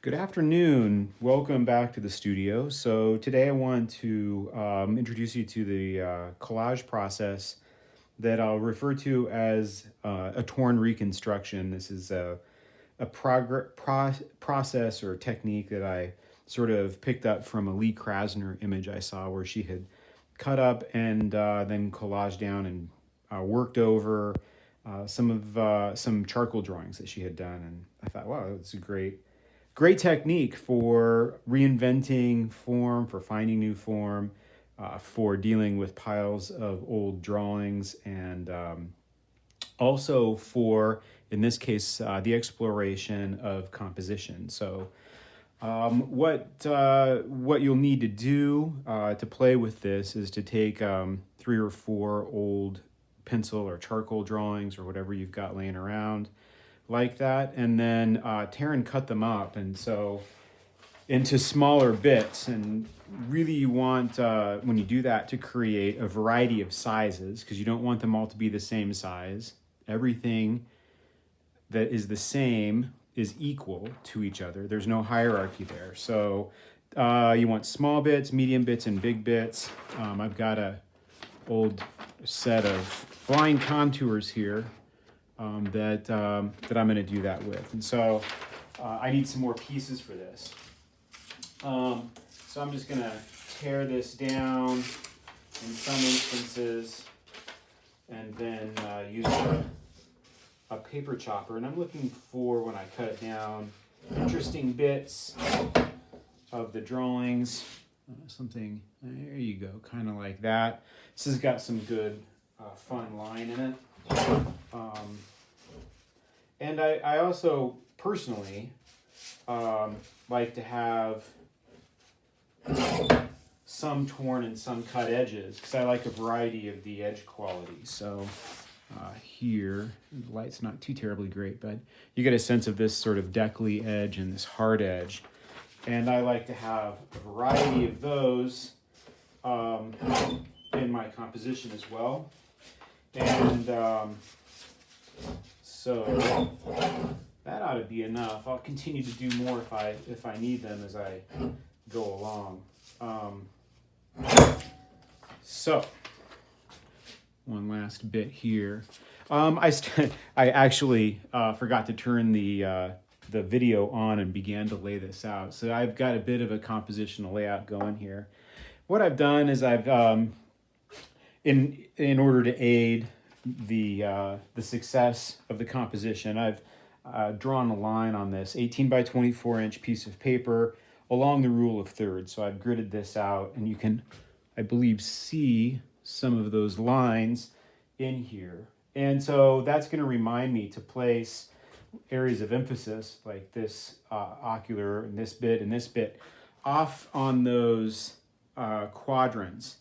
Good afternoon. Welcome back to the studio. So today I want to introduce you to the collage process that I'll refer to as a torn reconstruction. This is a process or technique that I sort of picked up from a Lee Krasner image I saw where she had cut up and then collaged down and worked over some charcoal drawings that she had done. And I thought, wow, that's a great technique for reinventing form, for finding new form, for dealing with piles of old drawings, and also for, in this case, the exploration of composition. So what you'll need to do to play with this is to take 3 or 4 old pencil or charcoal drawings or whatever you've got laying around like that, and then tear and cut them up, and so into smaller bits. And really you want, when you do that, to create a variety of sizes, because you don't want them all to be the same size. Everything that is the same is equal to each other. There's no hierarchy there. So you want small bits, medium bits, and big bits. I've got a old set of blind contours here that I'm going to do that with. And so I need some more pieces for this. So I'm just going to tear this down in some instances and then use a paper chopper. And I'm looking for, when I cut it down, interesting bits of the drawings. Something, there you go, kind of like that. This has got some good fun line in it. And I also personally like to have some torn and some cut edges, because I like a variety of the edge quality. So here, the light's not too terribly great, but you get a sense of this sort of deckly edge and this hard edge. And I like to have a variety of those in my composition as well. And so that ought to be enough. I'll continue to do more if I need them as I go along. So one last bit here. I actually forgot to turn the video on and began to lay this out. So I've got a bit of a compositional layout going here. What I've done is I've in order to aid the success of the composition, I've drawn a line on this 18 by 24 inch piece of paper along the rule of thirds. So I've gridded this out, and you can, I believe, see some of those lines in here. And so that's going to remind me to place areas of emphasis like this ocular and this bit off on those quadrants,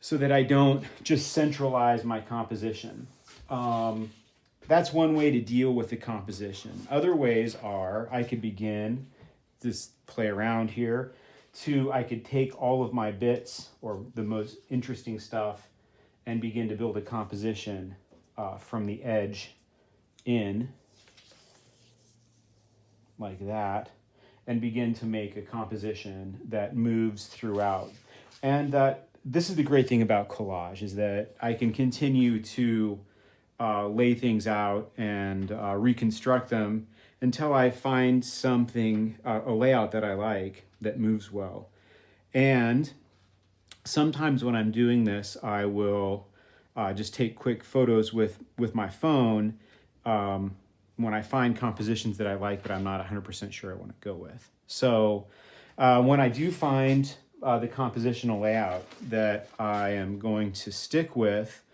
so that I don't just centralize my composition. That's one way to deal with the composition. Other ways are, I could begin just play around here I could take all of my bits or the most interesting stuff and begin to build a composition from the edge in like that, and begin to make a composition that moves throughout. And this is the great thing about collage, is that I can continue to lay things out and reconstruct them until I find something, a layout that I like, that moves well. And sometimes when I'm doing this, I will just take quick photos with my phone when I find compositions that I like, but I'm not 100% sure I want to go with. So when I do find the compositional layout that I am going to stick with,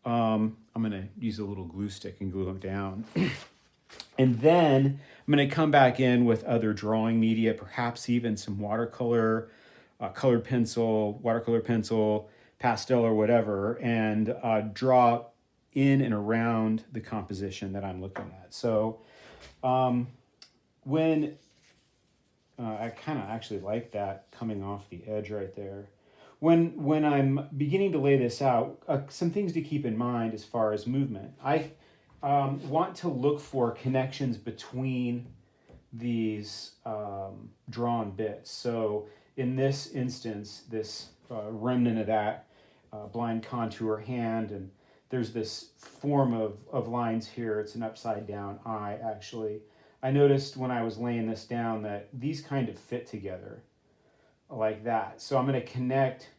I'm going to use a little glue stick and glue them down. And then I'm going to come back in with other drawing media, perhaps even some watercolor, watercolor pencil, pastel, or whatever, and draw in and around the composition that I'm looking at. So when I kind of actually like that coming off the edge right there. When I'm beginning to lay this out, some things to keep in mind as far as movement. I want to look for connections between these drawn bits. So in this instance, this remnant of that blind contour hand, and there's this form of lines here. It's an upside down eye, actually. I noticed when I was laying this down that these kind of fit together like that. So I'm going to connect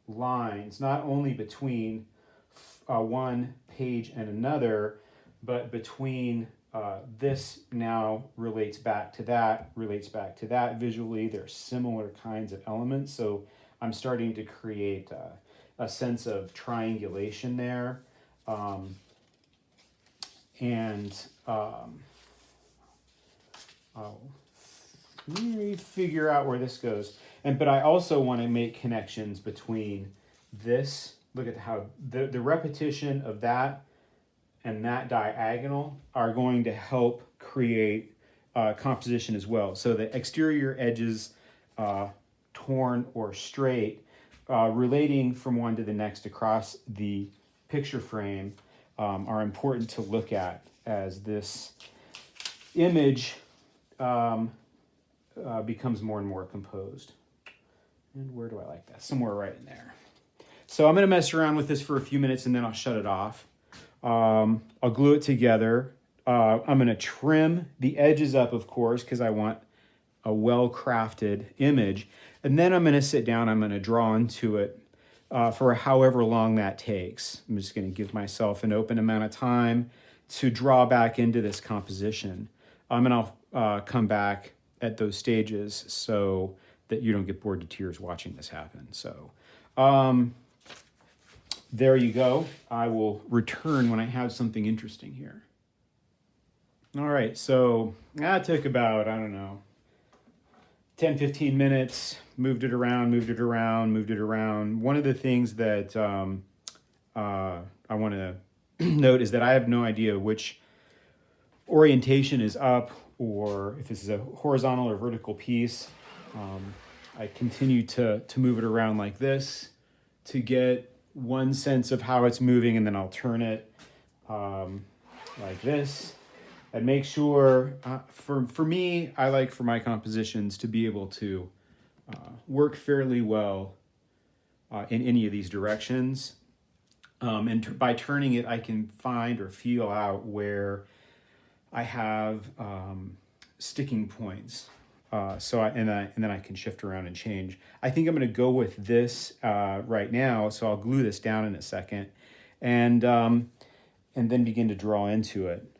lines not only between one page and another, but between this now relates back to that visually. They're similar kinds of elements. So I'm starting to create a sense of triangulation there. And I'll figure out where this goes. But I also want to make connections between this. Look at how the repetition of that and that diagonal are going to help create composition as well. So the exterior edges, torn or straight, relating from one to the next across the picture frame, are important to look at as this image becomes more and more composed. And where do I like that? Somewhere right in there. So I'm going to mess around with this for a few minutes and then I'll shut it off. I'll glue it together. I'm going to trim the edges up, of course, because I want a well-crafted image. And then I'm going to sit down. I'm going to draw into it for however long that takes. I'm just going to give myself an open amount of time to draw back into this composition. And I'll come back at those stages so that you don't get bored to tears watching this happen. So there you go. I will return when I have something interesting here. All right, so that took about, I don't know, 10, 15 minutes, moved it around. One of the things that I want to note is that I have no idea which orientation is up or if this is a horizontal or vertical piece. I continue to move it around like this to get one sense of how it's moving, and then I'll turn it like this. And make sure, for me, I like for my compositions to be able to work fairly well in any of these directions. And by turning it, I can find or feel out where I have sticking points. And then I can shift around and change. I think I'm going to go with this right now. So I'll glue this down in a second, and then begin to draw into it.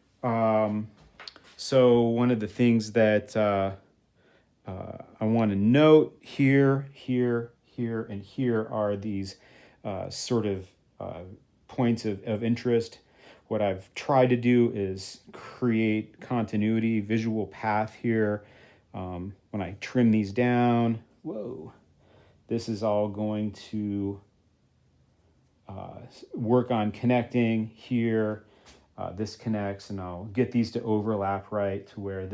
So one of the things that I want to note here, and here are these sort of points of interest. What I've tried to do is create continuity, visual path here. When I trim these down, this is all going to work on connecting here. This connects, and I'll get these to overlap right to where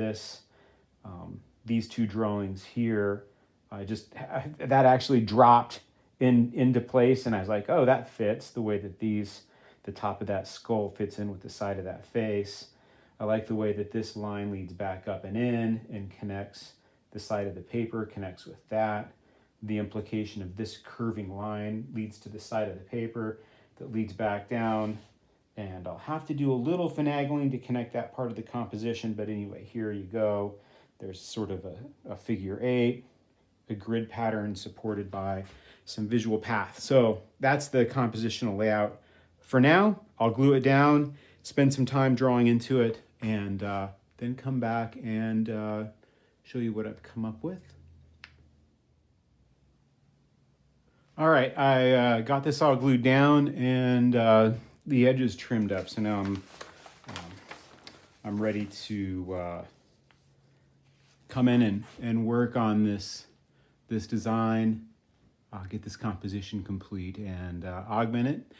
these two drawings here, that actually dropped into place, and I was like, oh, that fits the way that the top of that skull fits in with the side of that face. I like the way that this line leads back up and in and connects the side of the paper, connects with that. The implication of this curving line leads to the side of the paper that leads back down. And I'll have to do a little finagling to connect that part of the composition. But anyway, here you go. There's sort of a figure 8, a grid pattern supported by some visual path. So that's the compositional layout. For now, I'll glue it down, spend some time drawing into it, and then come back and show you what I've come up with. All right, I got this all glued down, and the edges trimmed up. So now I'm ready to come in and work on this design, get this composition complete, and augment it.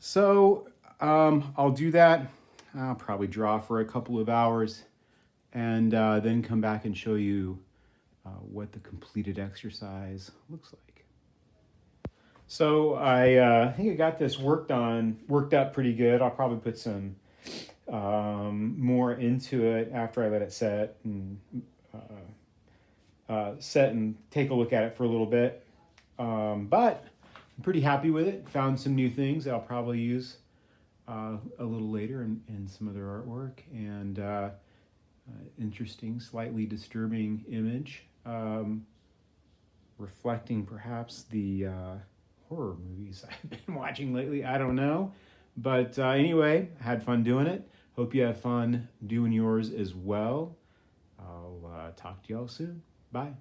So I'll do that. I'll probably draw for a couple of hours, and then come back and show you what the completed exercise looks like. So I think I got this worked up pretty good. I'll probably put some more into it after I let it set and take a look at it for a little bit. But I'm pretty happy with it. Found some new things that I'll probably use a little later in some other artwork, and interesting, slightly disturbing image, reflecting perhaps the horror movies I've been watching lately. I don't know. But anyway, had fun doing it. Hope you have fun doing yours as well. I'll talk to y'all soon. Bye.